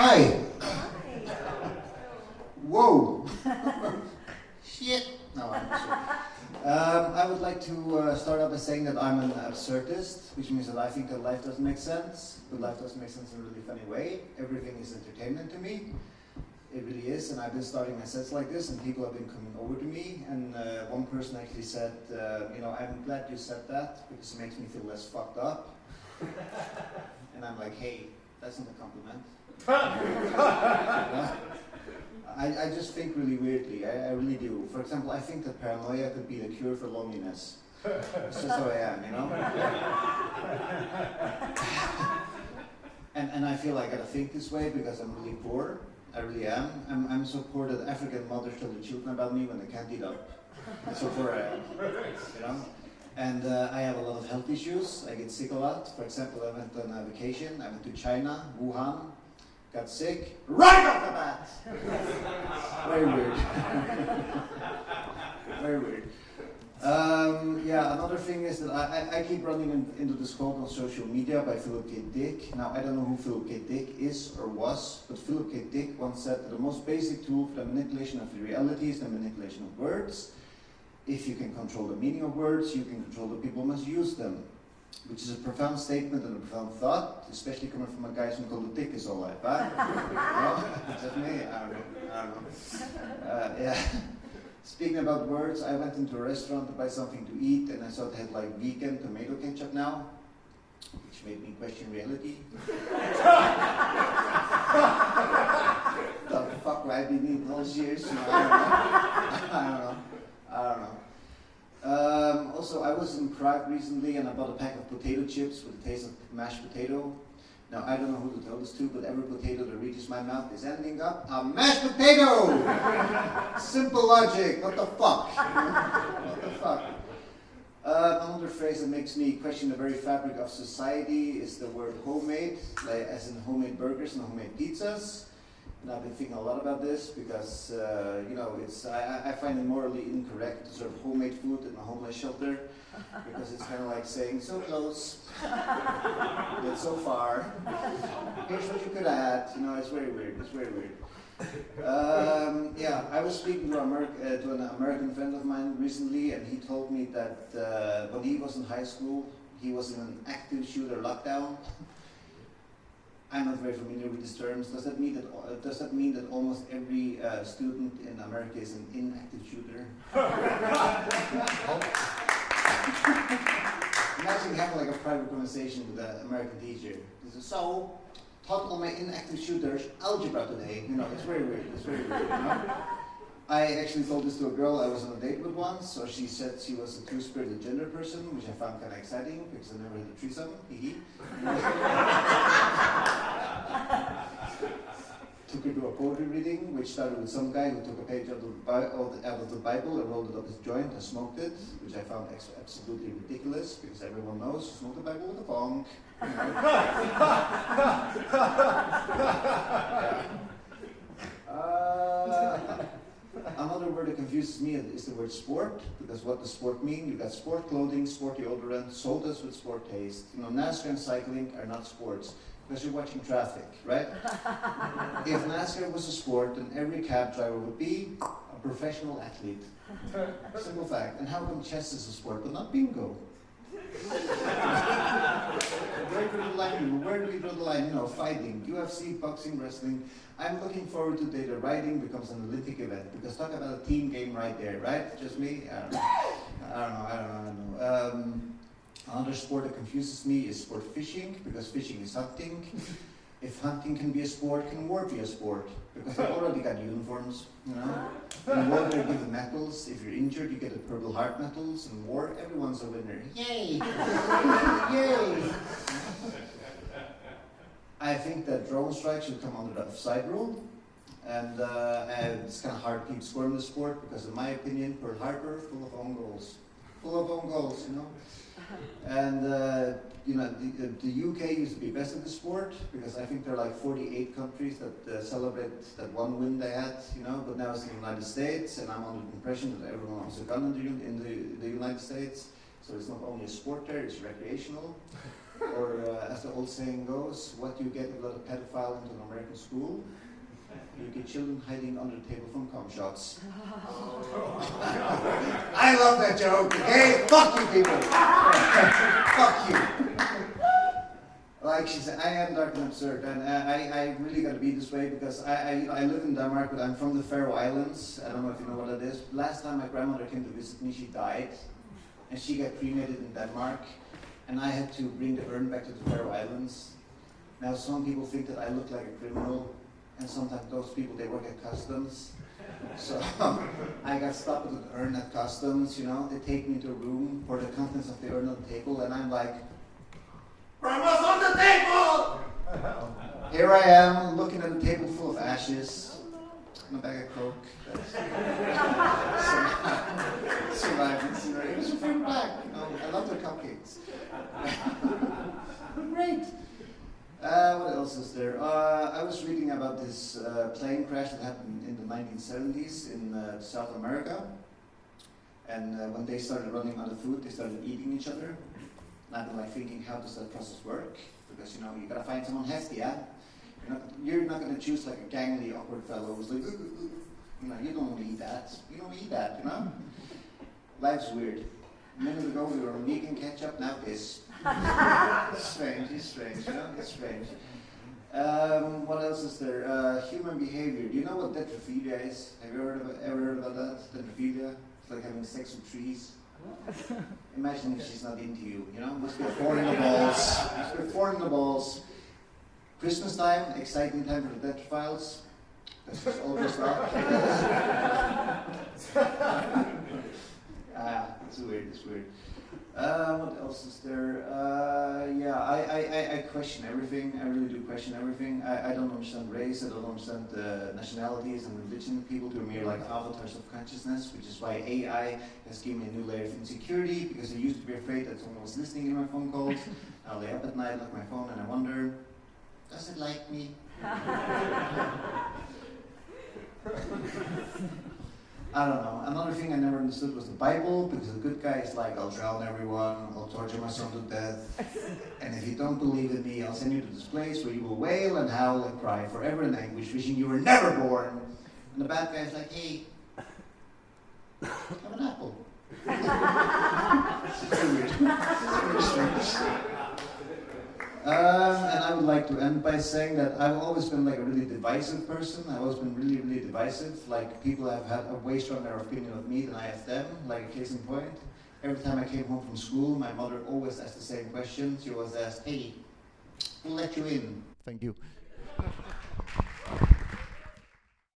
Hi. Whoa. Shit. No, I'm not sure. I would like to start out by saying that I'm an absurdist, which means that I think that life doesn't make sense, but life doesn't make sense in a really funny way. Everything is entertainment to me. It really is, and I've been starting my sets like this, and people have been coming over to me, and one person actually said, I'm glad you said that, because it makes me feel less fucked up. And I'm like, hey, that's not a compliment. I just think really weirdly, I really do. For example, I think that paranoia could be the cure for loneliness. It's just how I am, you know? and I feel like I gotta think this way because I'm really poor. I really am. I'm so poor that African mothers tell their children about me when they can't eat up. That's so poor I am, you know? And I have a lot of health issues. I get sick a lot. For example, I went on a vacation. I went to China, Wuhan, got sick right off the bat. Very weird. Very weird. Another thing is that I keep running into this quote on social media by Philip K. Dick. Now, I don't know who Philip K. Dick is or was, but Philip K. Dick once said that the most basic tool for the manipulation of reality is the manipulation of words. If you can control the meaning of words, you can control the people who must use them. Which is a profound statement and a profound thought, especially coming from a guy who's called a dick his whole life, right? No? Is that me? I don't know. Speaking about words, I went into a restaurant to buy something to eat, and I saw they had like vegan tomato ketchup now, which made me question reality. The fuck would I be eating those years? You know, I don't know. Also, I was in Prague recently and I bought a pack of potato chips with the taste of mashed potato. Now, I don't know who to tell this to, but every potato that reaches my mouth is ending up a mashed potato! Simple logic, what the fuck? What the fuck? Another phrase that makes me question the very fabric of society is the word homemade, like as in homemade burgers and homemade pizzas. And I've been thinking a lot about this because, I find it morally incorrect to serve homemade food in a homeless shelter because it's kind of like saying, so close, yet so far. Here's what you could add. It's very weird. It's very weird. I was speaking to an American friend of mine recently, and he told me that when he was in high school, he was in an active shooter lockdown. I'm not very familiar with these terms. Does that mean that almost every student in America is an inactive shooter? Imagine having like a private conversation with an American teacher. He says, so, taught all my inactive shooters algebra today. It's very weird. It's very weird. I actually told this to a girl I was on a date with once, so she said she was a two-spirited gender person, which I found kind of exciting because I never had a threesome. Took her to a poetry reading, which started with some guy who took a page out of the Bible and rolled it up his joint and smoked it, which I found absolutely ridiculous because everyone knows you smoke the Bible with a bong. Another word that confuses me is the word sport, because what does sport mean? You got sport clothing, sport deodorant, sodas with sport taste. NASCAR and cycling are not sports, because you're watching traffic, right? If NASCAR was a sport, then every cab driver would be a professional athlete. Simple fact. And how come chess is a sport, but not bingo? Where do we draw the line? Fighting, UFC, boxing, wrestling. I'm looking forward to the day that riding becomes an Olympic event, because talk about a team game right there, right? Just me? I don't know. Another sport that confuses me is sport fishing, because fishing is hunting. If hunting can be a sport, can war be a sport? Because they already got uniforms, In war, they're given medals. If you're injured, you get the Purple Heart medals. In war, everyone's a winner. Yay! Yay! I think that drone strikes should come under the offside rule. And it's kind of hard to keep score in the sport because, in my opinion, Pearl Harbor, full of own goals. Full of own goals, And the UK used to be best at the sport because I think there are like 48 countries that celebrate that one win they had, But now it's the United States, and I'm under the impression that everyone owns a gun in the United States. So it's not only a sport there; it's recreational. Or as the old saying goes, what do you get if you let a pedophile into an American school? You get children hiding under the table from cum shots. I love that joke, okay? Fuck you people! Fuck you! Like she said, I am dark and absurd, and I really got to be this way because I live in Denmark, but I'm from the Faroe Islands. I don't know if you know what that is. Last time my grandmother came to visit me, she died, and she got cremated in Denmark, and I had to bring the urn back to the Faroe Islands. Now some people think that I look like a criminal, and sometimes those people, they work at customs. So I got stopped with an urn at customs, you know. They take me to a room, pour the contents of the urn on the table, and I'm like, "Grandma's on the table!" Here I am, looking at a table full of ashes, and a bag of Coke. Surviving scenario. It was from back, you know. I love their cupcakes. Great. What else is there? I was reading about this plane crash that happened in the 1970s in South America. And when they started running out of food, they started eating each other. And I've been like thinking, how does that process work? Because you know, you gotta find someone hefty, yeah? You're not gonna choose like a gangly, awkward fellow who's like, you know, you don't want to eat that. You don't eat that, you know? Life's weird. A minute ago we were on meat and ketchup, now this. It's strange, you know? It's strange. What else is there? Human behavior. Do you know what tetrophilia is? Have you ever heard about that? Tetrophilia? It's like having sex with trees. Imagine if she's not into you, you know? Must be a thorn in the balls. Must be a thorn in the balls. Christmas time, exciting time for the tetrophiles. That's just all just up. It's weird, it's weird. What else is there? Yeah, I question everything. I really do question everything. I don't understand race. I don't understand nationalities and religion. People to me are like avatars of consciousness, which is why AI has given me a new layer of insecurity, because I used to be afraid that someone was listening in my phone calls. I lay up at night, look at my phone, and I wonder, does it like me? I don't know. Another thing I never understood was the Bible, because the good guy is like, I'll drown everyone, I'll torture my son to death, and if you don't believe in me, I'll send you to this place where you will wail and howl and cry forever in anguish, wishing you were never born. And the bad guy is like, hey, have an apple. It's very weird. It's very strange. And I would like to end by saying that I've always been like a really divisive person. I've always been really, really divisive. Like people have had a way stronger opinion of me than I have them. Like a case in point, every time I came home from school, my mother always asked the same question. She always asked, "Hey, who let you in?" Thank you.